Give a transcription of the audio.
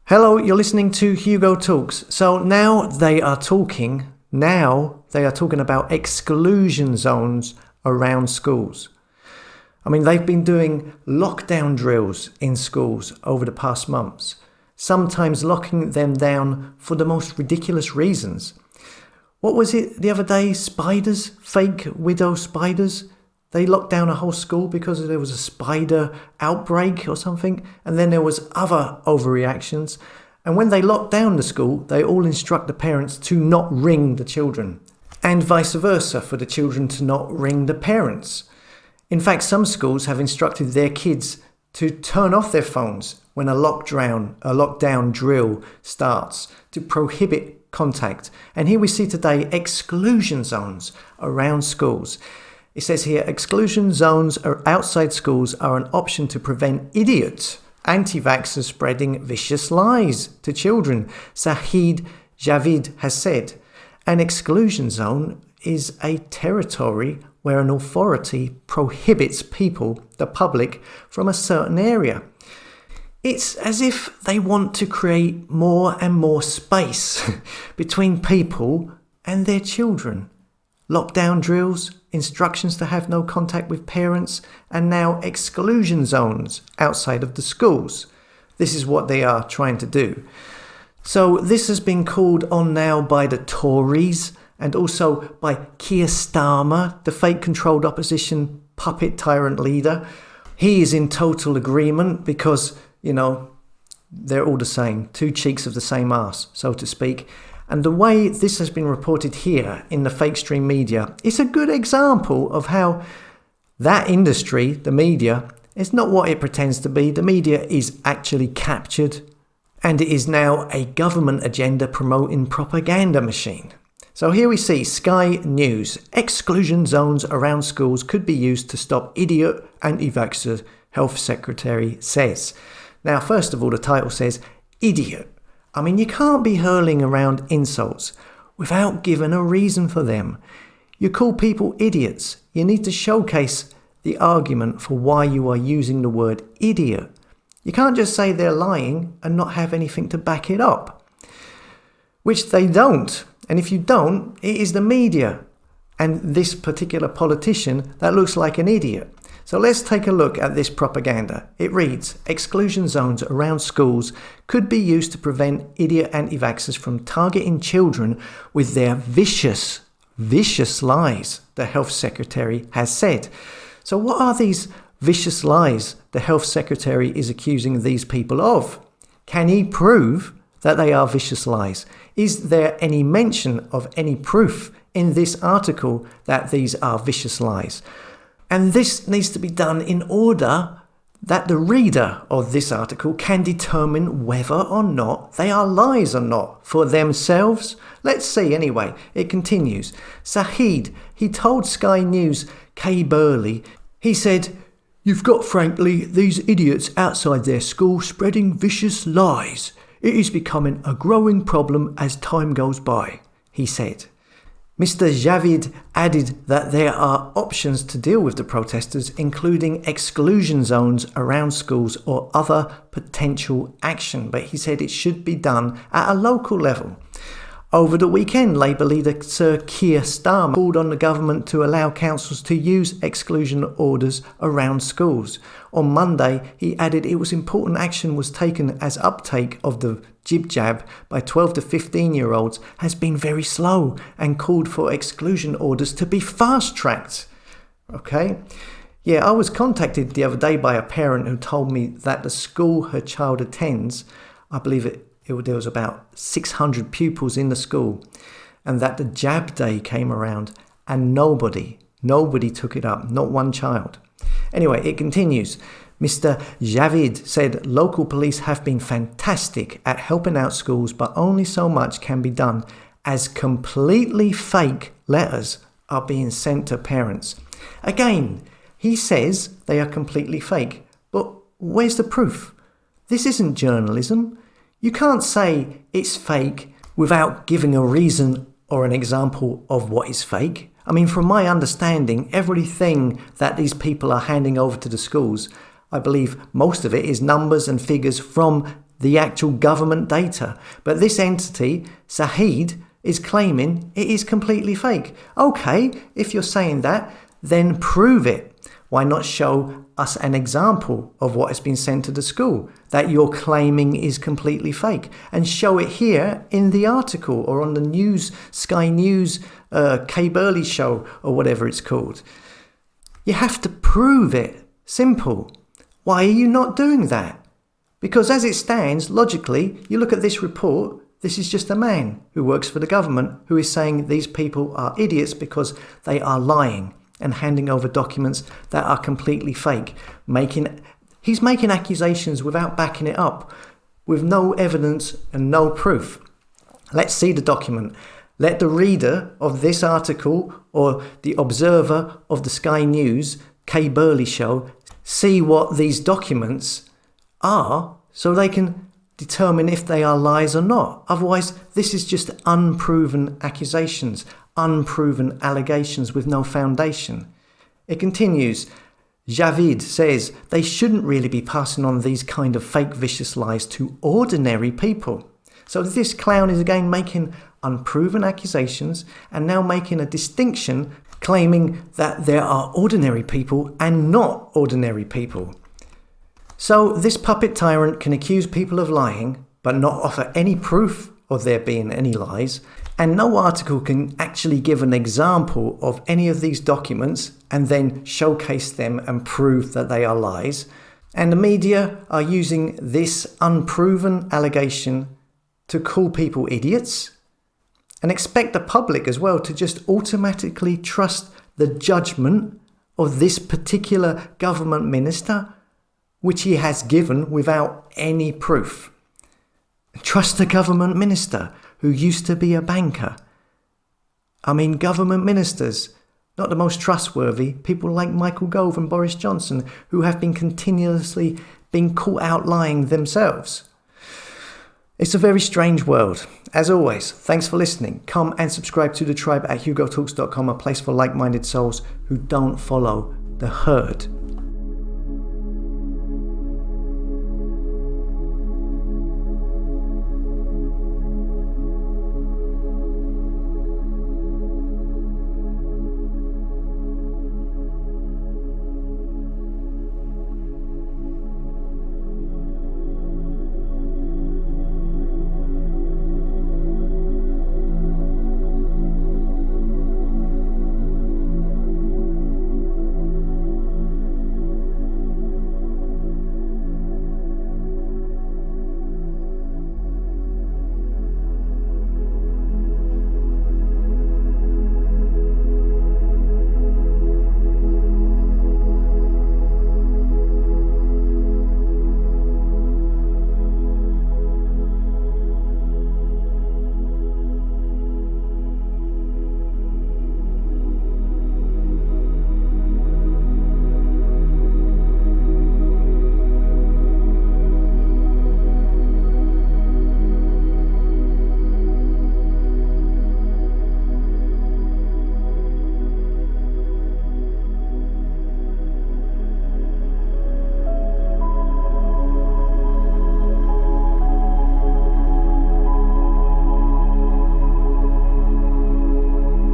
Hello, you're listening to Hugo Talks. So now they are talking about exclusion zones around schools. I mean, they've been doing lockdown drills in schools over the past months, sometimes locking them down for the most ridiculous reasons. What was it the other day? Spiders, fake widow spiders. They locked down a whole school because there was a spider outbreak or something. And then there was other overreactions. And when they locked down the school, they all instruct the parents to not ring the children. And vice versa, for the children to not ring the parents. In fact, some schools have instructed their kids to turn off their phones when a lockdown drill starts, to prohibit contact. And here we see today exclusion zones around schools. It says here, exclusion zones outside schools are an option to prevent idiots, anti-vaxxers spreading vicious lies to children, Sahid Javid has said. An exclusion zone is a territory where an authority prohibits people, the public, from a certain area. It's as if they want to create more and more space between people and their children. Lockdown drills, instructions to have no contact with parents, and now exclusion zones outside of the schools. This is what they are trying to do. So this has been called on now by the Tories and also by Keir Starmer, the fake-controlled opposition puppet tyrant leader. He is in total agreement because, they're all the same, two cheeks of the same arse, so to speak. And the way this has been reported here in the fake stream media is a good example of how that industry, the media, is not what it pretends to be. The media is actually captured, and it is now a government agenda promoting propaganda machine. So here we see Sky News. Exclusion zones around schools could be used to stop idiot anti-vaxxer, Health Secretary says. Now, first of all, the title says idiot. I mean, you can't be hurling around insults without giving a reason for them. You call people idiots. You need to showcase the argument for why you are using the word idiot. You can't just say they're lying and not have anything to back it up, which they don't. And if you don't, it is the media and this particular politician that looks like an idiot. So let's take a look at this propaganda. It reads, exclusion zones around schools could be used to prevent idiot anti-vaxxers from targeting children with their vicious lies, the Health Secretary has said. So what are these vicious lies the Health Secretary is accusing these people of? Can he prove that they are vicious lies? Is there any mention of any proof in this article that these are vicious lies? And this needs to be done in order that the reader of this article can determine whether or not they are lies or not for themselves. Let's see anyway. It continues. Sahid, he told Sky News Kay Burley, he said, "You've got, frankly, these idiots outside their school spreading vicious lies. It is becoming a growing problem as time goes by," he said. Mr. Javid added that there are options to deal with the protesters, including exclusion zones around schools or other potential action, but he said it should be done at a local level. Over the weekend, Labour leader Sir Keir Starmer called on the government to allow councils to use exclusion orders around schools. On Monday, he added it was important action was taken as uptake of the jib-jab by 12 to 15-year-olds has been very slow and called for exclusion orders to be fast-tracked. Okay? Yeah, I was contacted the other day by a parent who told me that the school her child attends, I believe there was about 600 pupils in the school, and that the jab day came around and nobody took it up, not one child. Anyway, it continues. Mr. Javid said local police have been fantastic at helping out schools, but only so much can be done as completely fake letters are being sent to parents. Again, he says they are completely fake, but where's the proof? This isn't journalism. You can't say it's fake without giving a reason or an example of what is fake. I mean, from my understanding, everything that these people are handing over to the schools, I believe most of it is numbers and figures from the actual government data. But this entity, Sahid, is claiming it is completely fake. Okay, if you're saying that, then prove it. Why not show us an example of what has been sent to the school that you're claiming is completely fake, and show it here in the article or on the news, Sky News, Kay Burley show or whatever it's called. You have to prove it. Simple. Why are you not doing that? Because as it stands, logically, you look at this report, this is just a man who works for the government who is saying these people are idiots because they are lying and handing over documents that are completely fake. He's making accusations without backing it up, with no evidence and no proof. Let's see the document. Let the reader of this article or the observer of the Sky News, Kay Burley show, see what these documents are so they can determine if they are lies or not. Otherwise, this is just unproven accusations, unproven allegations with no foundation. It continues. Javid says they shouldn't really be passing on these kind of fake vicious lies to ordinary people. So this clown is again making unproven accusations and now making a distinction, claiming that there are ordinary people and not ordinary people. So this puppet tyrant can accuse people of lying but not offer any proof of there being any lies, and no article can actually give an example of any of these documents and then showcase them and prove that they are lies. And the media are using this unproven allegation to call people idiots and expect the public as well to just automatically trust the judgment of this particular government minister, which he has given without any proof. Trust the government minister who used to be a banker. I mean, government ministers, not the most trustworthy, people like Michael Gove and Boris Johnson, who have been continuously being caught out lying themselves. It's a very strange world. As always, thanks for listening. Come and subscribe to the tribe at hugotalks.com, a place for like-minded souls who don't follow the herd.